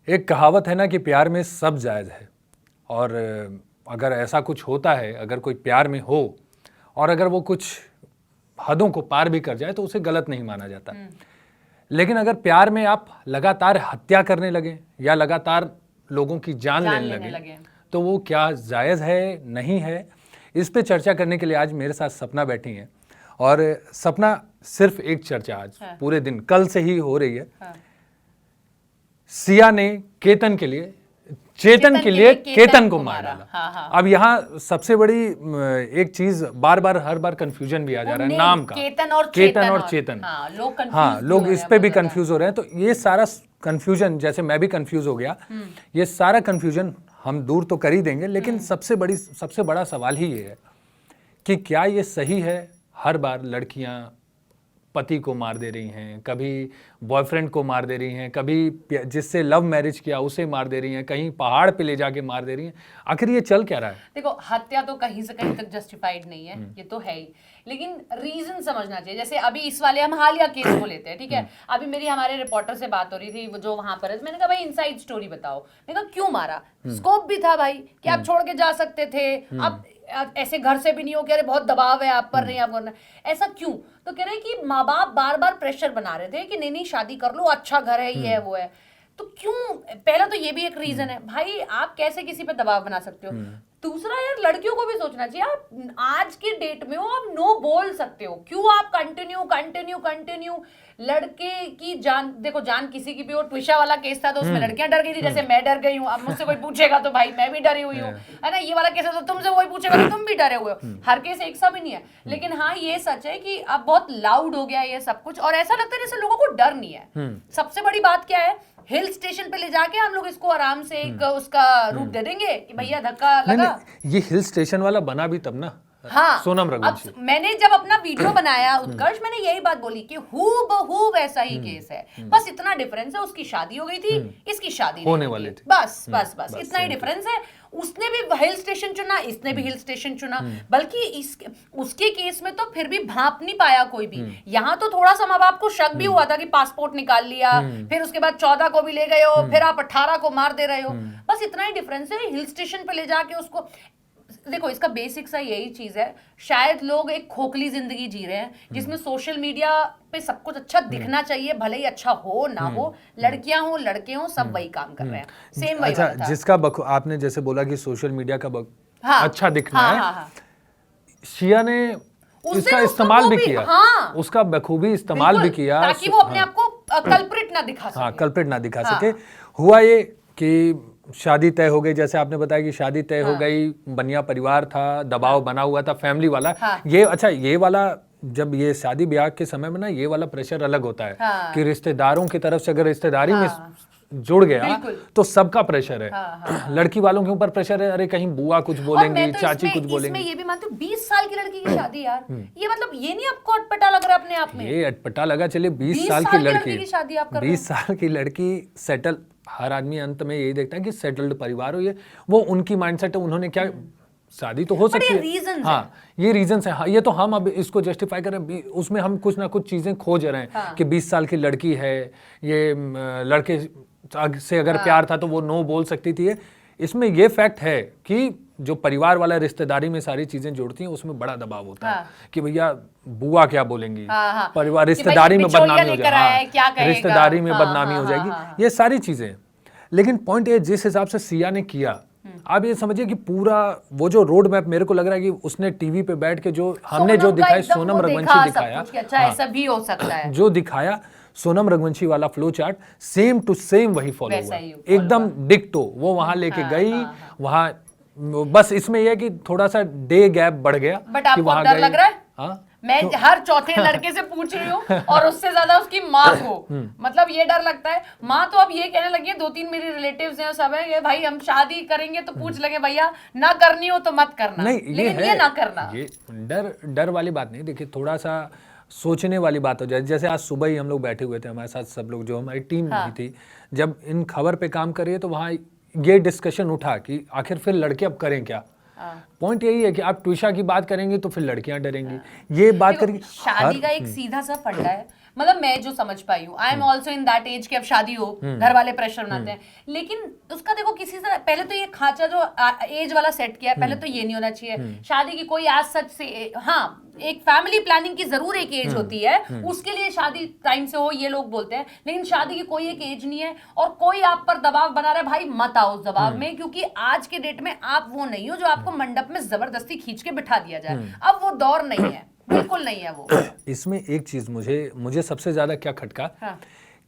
एक कहावत है ना कि प्यार में सब जायज़ है, और अगर ऐसा कुछ होता है, अगर कोई प्यार में हो और अगर वो कुछ हदों को पार भी कर जाए तो उसे गलत नहीं माना जाता। लेकिन अगर प्यार में आप लगातार हत्या करने लगे या लगातार लोगों की जान लेने लगे तो वो क्या जायज़ है, नहीं है, इस पे चर्चा करने के लिए आज मेरे साथ सपना बैठी हैं। और सपना, सिर्फ एक चर्चा आज पूरे दिन, कल से ही हो रही है। सिया ने चेतन के लिए केतन को मार डाला। अब यहाँ सबसे बड़ी एक चीज हर बार कंफ्यूजन भी आ जा रहा है नाम का, केतन और चेतन। लोग इस पे भी कंफ्यूज हो रहे हैं। तो ये सारा कंफ्यूजन, जैसे मैं भी कंफ्यूज हो गया, ये सारा कंफ्यूजन हम दूर तो कर ही देंगे, लेकिन सबसे बड़ा सवाल ही ये है कि क्या ये सही है हर बार लड़कियां पति को मार दे रही हैं, कभी बॉयफ्रेंड को मार दे रही हैं, कभी जिससे लव मैरिज किया उसे मार दे रही हैं, कहीं पहाड़ पे ले जाके मार दे रही हैं। आखिर ये चल क्या रहा है? देखो, हत्या तो कहीं से कहीं तक जस्टिफाइड नहीं है, ये तो है ही, लेकिन रीजन समझना चाहिए। जैसे अभी इस वाले हम हालिया केस को लेते हैं, ठीक है। अभी मेरी हमारे रिपोर्टर से बात हो रही थी जो वहां पर है, मैंने कहा भाई इनसाइड स्टोरी बताओ। मैंने कहा क्यों मारा? स्कोप भी था भाई कि आप छोड़ के जा सकते थे, आप ऐसे घर से भी नहीं हो कि अरे बहुत दबाव है आप पर, नहीं आप करना, ऐसा क्यों? तो कह रहे हैं कि माँ बाप बार बार प्रेशर बना रहे थे कि नहीं शादी कर लो, अच्छा घर है, ये है वो है। तो क्यों? पहला तो ये भी एक रीजन है भाई, आप कैसे किसी पे दबाव बना सकते हो। दूसरा यार, लड़कियों को भी सोचना चाहिए, आप आज की डेट में हो, आप नो बोल सकते हो, क्यों आप कंटिन्यू लड़के की जान, देखो जान किसी की भी हो। ट्विशा वाला केस था तो उसमें लड़कियां डर गई थी, जैसे मैं डर गई हूँ। अब मुझसे कोई पूछेगा तो भाई मैं भी डरी हुई हूँ, है ना। ये वाला केस है तो तुमसे कोई पूछेगा तो तुम भी डरे हुए हो। हर केस एक सा भी नहीं है, लेकिन हाँ ये सच है कि अब बहुत लाउड हो गया ये सब कुछ, और ऐसा लगता है जैसे लोगों को डर नहीं है। सबसे बड़ी बात क्या है, हिल स्टेशन पे ले जाके हम लोग इसको आराम से एक उसका रूप दे देंगे कि भैया धक्का लगा। ये हिल स्टेशन वाला बना भी तब ना, हाँ, सोनम रघुवंशी। मैंने जब अपना वीडियो बनाया उत्कर्ष, मैंने यही बात बोली कि हूबहू वैसा ही केस है, बस इतना डिफरेंस है, उसकी शादी हो गई थी, इसकी शादी होने वाली थी, बस इतना ही डिफरेंस है। उसने भी हिल स्टेशन चुना, इसने भी हिल स्टेशन चुना, बल्कि उसके केस में तो फिर भी भांप नहीं पाया कोई भी। यहाँ तो थोड़ा सा माँ बाप को शक भी हुआ था कि पासपोर्ट निकाल लिया, फिर उसके बाद 14 को भी ले गए हो, फिर आप 18 को मार दे रहे हो, बस इतना ही डिफरेंस है। हिल स्टेशन पे ले जाके उसको, देखो इसका बेसिक सा यही चीज है, शायद लोग एक खोखली जिंदगी जी रहे हैं जिसमें सोशल मीडिया पे सब कुछ अच्छा दिखना चाहिए, भले ही अच्छा हो ना हो, लड़कियां हो लड़के हो सब वही काम कर रहे हैं, सेम वही अच्छा, था। जिसका आपने जैसे बोला कि सोशल मीडिया का अच्छा दिखना है, शिया ने इसका इस्तेमाल भी किया, उसका बखूबी इस्तेमाल भी किया ताकि वो अपने आप को कल्प्रिट ना दिखा सके। कल्प्रिट ना दिखा सके। हुआ ये कि शादी तय हो गई, जैसे आपने बताया कि शादी तय हो गई, बनिया परिवार था, दबाव बना हुआ था फैमिली वाला। ये वाला, जब ये शादी ब्याह के समय में ना, ये वाला प्रेशर अलग होता है कि रिश्तेदारों की तरफ से अगर रिश्तेदारी में जुड़ गया तो सबका प्रेशर है। लड़की वालों के ऊपर प्रेशर है, अरे कहीं बुआ कुछ बोलेंगी, चाची कुछ बोलेंगी। ये भी मानती हूँ, 20 साल की लड़की की शादी यार, ये मतलब ये नहीं आपको अटपटा लग रहा है अपने आप में? ये अटपटा लगा, चलिए 20 साल की लड़की की शादी आप कर रहे हो। 20 साल की लड़की सेटल, हर आदमी अंत में यही देखता है कि सेटल्ड परिवार हो, ये वो उनकी माइंडसेट है। उन्होंने क्या, शादी तो हो सकती है, हाँ ये रीजन है, हाँ ये तो हम अब इसको जस्टिफाई कर रहे हैं, उसमें हम कुछ ना कुछ चीजें खोज रहे हैं कि 20 साल की लड़की है, ये लड़के से अगर प्यार था तो वो नो बोल सकती थी। इसमें ये फैक्ट है कि जो परिवार वाला रिश्तेदारी में सारी चीजें जोड़ती हैं, उसमें बड़ा दबाव होता है कि भैया बुआ क्या बोलेंगी, परिवार रिश्तेदारी में बदनामी हो जाएगी, रिश्तेदारी में बदनामी हो जाएगी, ये सारी चीजें। लेकिन पॉइंट ये, जिस हिसाब से सिया ने किया, आप ये समझिए कि पूरा वो जो रोड मैप, मेरे को लग रहा है कि उसने टीवी पे बैठ के जो हमने जो दिखाया, सोनम रघुवंशी दिखाया, अच्छा ऐसा भी हो सकता है, जो दिखाया सोनम रघुवंशी वाला flow chart, same to same वही फॉलो हुआ, एकदम डिक्टो। वो वहां लेके गई, वहां बस इसमें यह कि थोड़ा सा डे गैप बढ़ गया। बट आपको डर लग रहा है? मैं हर चौथे लड़के से पूछ रही हूँ और उससे ज्यादा उसकी माँ को, मतलब ये डर लगता है। माँ तो अब ये कहने लगी है, 2-3 मेरी रिलेटिव्स हैं, सब है, भाई हम शादी करेंगे तो पूछ लेंगे भैया ना करनी हो तो मत करना, लेकिन ये ना करना। ये डर वाली बात नहीं, देखिए थोड़ा सा सोचने वाली बात हो जाए। जैसे आज सुबह ही हम लोग बैठे हुए थे, हमारे साथ सब लोग, जो हमारी टीम भी थी, जब इन खबर पे काम कर रही है तो वहाँ ये डिस्कशन उठा कि आखिर फिर लड़के अब करें क्या। पॉइंट यही है कि आप ट्विशा की बात करेंगे तो फिर लड़कियां डरेंगी, ये बात करेंगे। शादी का एक सीधा सा फंडा है, मतलब मैं जो समझ पाई हूँ, I am also in that age कि अब शादी हो, घर वाले प्रेशर बनाते हैं, लेकिन उसका देखो किसी से पहले तो ये खांचा जो एज वाला सेट किया है, पहले तो ये नहीं होना चाहिए शादी की कोई आज सच से। हाँ, एक फैमिली प्लानिंग की जरूर एक एज होती है, उसके लिए शादी टाइम से हो ये लोग बोलते हैं, लेकिन शादी की कोई एक एज नहीं है। और कोई आप पर दबाव बना रहा है, भाई मत आओ उस दबाव में, क्योंकि आज के डेट में आप वो नहीं हो जो आपको मंडप में जबरदस्ती खींच के बिठा दिया जाए। अब वो दौर नहीं है, बिल्कुल नहीं है वो। इसमें एक चीज मुझे सबसे ज्यादा क्या खटका, हाँ।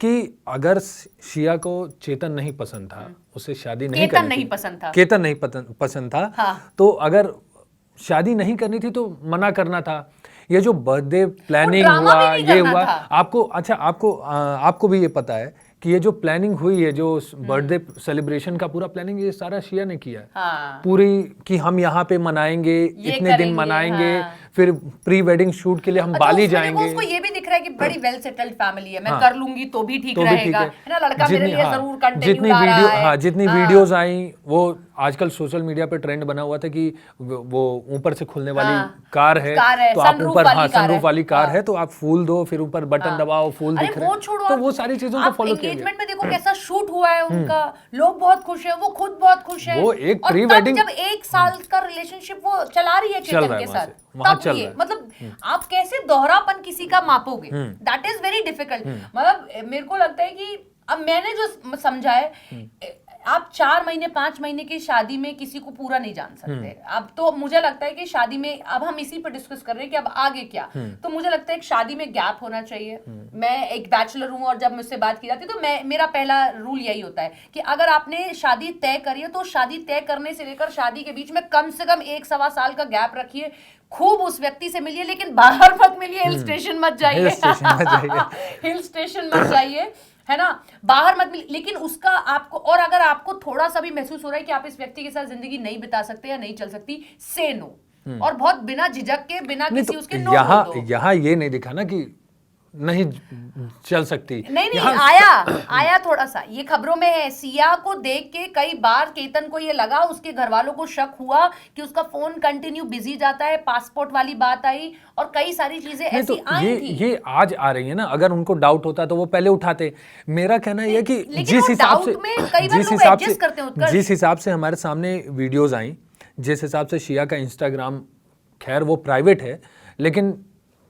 कि अगर शिया को चेतन नहीं पसंद था, उसे शादी नहीं केतन करनी नहीं थी, पसंद था, केतन नहीं पसंद था, हाँ। तो अगर शादी नहीं करनी थी तो मना करना था। ये जो बर्थडे प्लानिंग हुआ, ये हुआ, आपको भी ये पता है कि ये जो प्लानिंग हुई है, जो बर्थडे सेलिब्रेशन का पूरा प्लानिंग, ये सारा शिया ने किया है। हाँ। पूरी कि हम यहाँ पे मनाएंगे, इतने दिन मनाएंगे, हाँ। फिर प्री वेडिंग शूट के लिए हम बाली जाएंगे। उसको ये भी दिख रहा है कि बड़ी वेल सेटल्ड फैमिली है, मैं कर लूंगी तो भी ठीक रहेगा, है ना, लड़का मेरे लिए जरूर कंटिन्यू ला रहा है। जितनी वीडियोस आई, वो आजकल सोशल मीडिया पे ट्रेंड बना हुआ था कि वो ऊपर से खुलने वाली कार है, तो आप ऊपर सनरूफ वाली कार है, तो आप फूल दो, फिर ऊपर बटन दबाओ, फूल दिख रहे हैं, तो वो सारी चीजों को फॉलो किया। एंगेजमेंट में देखो कैसा शूट हुआ है उनका, लोग बहुत खुश हैं, वो खुद बहुत खुश है। वो एक प्री वेडिंग वेडिंग, जब 1 साल का रिलेशनशिप वो चला रही है केतन के साथ, तब ये मतलब आप कैसे दोहरापन किसी का मापोगे, दैट इज वेरी डिफिकल्ट। मतलब मेरे को लगता है कि अब मैंने जो समझा है, आप 4 महीने 5 महीने की शादी में किसी को पूरा नहीं जान सकते। अब तो मुझे लगता है कि शादी में, अब हम इसी पर डिस्कस कर रहे हैं कि अब आगे क्या, तो मुझे लगता है कि शादी में गैप होना चाहिए। मैं एक बैचलर हूं और जब मुझसे बात की जाती है तो मेरा पहला रूल यही होता है कि अगर आपने शादी तय करी है तो शादी तय करने से लेकर शादी के बीच में कम से कम 1-1.25 साल का गैप रखिए। खूब उस व्यक्ति से मिलिए, लेकिन बाहर मत मिलिए, हिल स्टेशन मत जाइए, हिल स्टेशन मत जाइए, है ना, बाहर मत मिलिए। लेकिन उसका आपको, और अगर आपको थोड़ा सा भी महसूस हो रहा है कि आप इस व्यक्ति के साथ जिंदगी नहीं बिता सकते या नहीं चल सकती, से नो, और बहुत बिना झिझक के, बिना किसी तो उसके नो बोल दो। यहाँ ये नहीं दिखा ना कि नहीं चल सकती, नहीं आया थोड़ा सा ये खबरों में है। सिया को देख के कई बार केतन को ये लगा, उसके घर वालों को शक हुआ कि उसका फोन कंटिन्यू बिजी जाता है, पासपोर्ट वाली बात आई और कई सारी चीजें ऐसी आई थी। ये आज आ रही है ना, अगर उनको डाउट होता तो वो पहले उठाते। मेरा कहना यह कि जिस हिसाब से हमारे सामने वीडियोस आई, जिस हिसाब से शिया का इंस्टाग्राम, खैर वो प्राइवेट है, लेकिन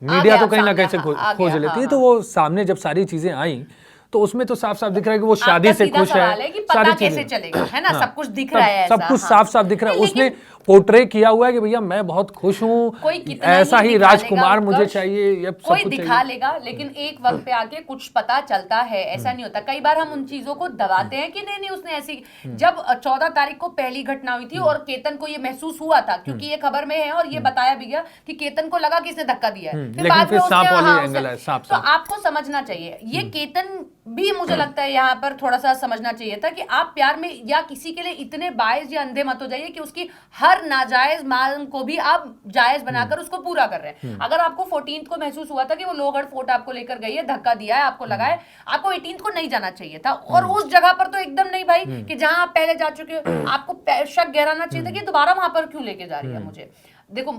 मीडिया तो कहीं ना कहीं से खोज लेती है, तो वो सामने जब सारी चीजें आई तो उसमें तो साफ साफ दिख रहा है कि वो शादी से खुश है, सारी कैसे चलेगा, है ना, सब कुछ दिख रहा है, सब कुछ साफ साफ दिख रहा है। उसने पोर्ट्रे किया हुआ है कि भैया मैं बहुत खुश हूँ, ऐसा ही राजकुमार मुझे चाहिए, ये सब कोई दिखा लेगा, लेकिन एक वक्त पे आके कुछ पता चलता है, ऐसा नहीं होता। कई बार हम उन चीजों को दबाते हैं कि नहीं उसने ऐसी, जब 14 तारीख को पहली घटना हुई थी और केतन को ये महसूस हुआ था, क्योंकि ये खबर में है और ये बताया भी गया कि केतन को लगा कि इसने धक्का दिया है, फिर बाद में तो आपको समझना चाहिए, ये केतन भी मुझे लगता है यहाँ पर थोड़ा सा समझना चाहिए था कि आप प्यार में या किसी के लिए इतने बायस या अंधे मत हो जाइए कि उसकी हर नाजायज मांग को भी आप जायज बनाकर उसको पूरा कर रहे हैं। अगर आपको 14th को महसूस हुआ था कि वो लोहगढ़ फोर्ट आपको लेकर गई है, धक्का दिया है, आपको लगा है, आपको 18th को नहीं जाना चाहिए था, और उस जगह पर तो एकदम नहीं भाई कि जहां आप पहले जा चुके हो, आपको शक गहराना चाहिए था कि दोबारा वहां पर क्यों लेके जा रही है मुझे। देखो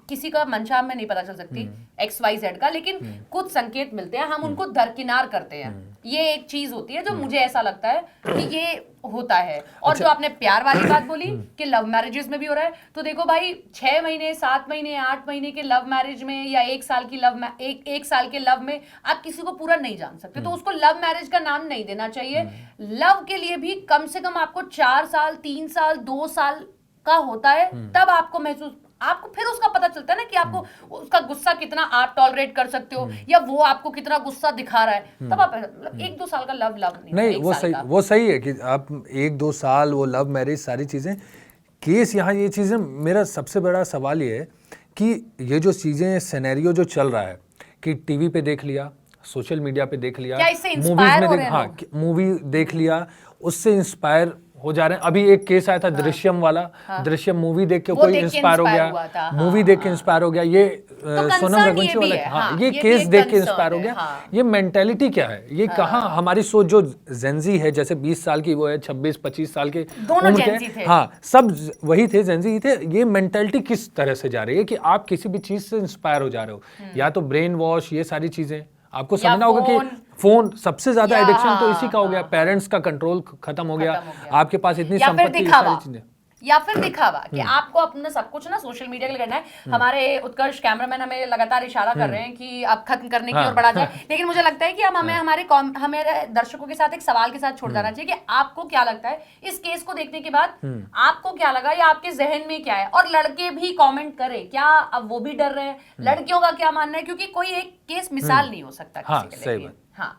किसी का मंशा में नहीं पता चल सकती XYZ का, लेकिन कुछ संकेत मिलते हैं, हम उनको दरकिनार करते हैं, ये एक चीज होती है जो मुझे ऐसा लगता है कि ये होता है। और जो आपने प्यार वाली बात बोली कि लव मैरिजेस में भी हो रहा है, तो देखो भाई 6 महीने 7 महीने 8 महीने के लव मैरिज में या 1 साल की एक साल के लव में आप किसी को पूरा नहीं जान सकते, तो उसको लव मैरिज का नाम नहीं देना चाहिए। लव के लिए भी कम से कम आपको 4 साल 3 साल 2 साल का होता है, तब आपको महसूस, आपको फिर उसका पता चलता है ना कि आपको उसका गुस्सा कितना आप टॉलरेट कर सकते हो, या वो आपको कितना गुस्सा दिखा रहा है, तब आप 1-2 साल का लव नहीं वो सही है कि आप 1-2 साल वो लव मैरिज सारी चीजें। केस यहाँ ये चीजें, मेरा सबसे बड़ा सवाल ये है कि ये जो चीजें सिनेरियो जो चल रहा है कि टीवी पे देख लिया, सोशल मीडिया पे देख लिया, मूवी देख लिया, उससे इंस्पायर हो जा रहे हैं। अभी एक केस आया था दृश्यम वाला, दृश्यम मूवी देख के कोई इंस्पायर हो गया, मूवी देख के इंस्पायर हो गया, ये सोनम रघुवंशी वाला, ये केस देख के इंस्पायर हो गया। ये मेंटेलिटी क्या है, ये कहाँ हमारी सोच, जो जेंजी है, जैसे 20 साल की वो है, 26-25 साल के उम्र के, हाँ सब वही थे, जेंजी ही थे। ये मेंटेलिटी किस तरह से जा रही है कि आप किसी भी चीज से इंस्पायर हो जा रहे हो, या तो ब्रेन वॉश, ये सारी चीजें आपको या समझना होगा कि फोन सबसे ज्यादा या एडिक्शन तो इसी का हो हाँ, गया, पेरेंट्स का कंट्रोल खत्म हो गया, आपके पास इतनी या फिर संपत्ति, ये दिखावा, सारी चीजें। या फिर दिखावा कि आपको अपना सब कुछ ना सोशल मीडिया के लिए करना है। हमारे उत्कर्ष कैमरामैन हमें लगातार इशारा कर रहे हैं कि अब खत्म करने की ओर बढ़ा जाए, लेकिन मुझे लगता है कि अब हमें हमारे दर्शकों के साथ एक सवाल के साथ छोड़ जाना चाहिए कि आपको क्या लगता है इस केस को देखने के बाद, आपको क्या लगा या आपके जहन में क्या है। और लड़के भी कॉमेंट करें, क्या अब वो भी डर रहे हैं, लड़कियों का क्या मानना है, क्योंकि कोई एक केस मिसाल नहीं हो सकता किसी के लिए। हाँ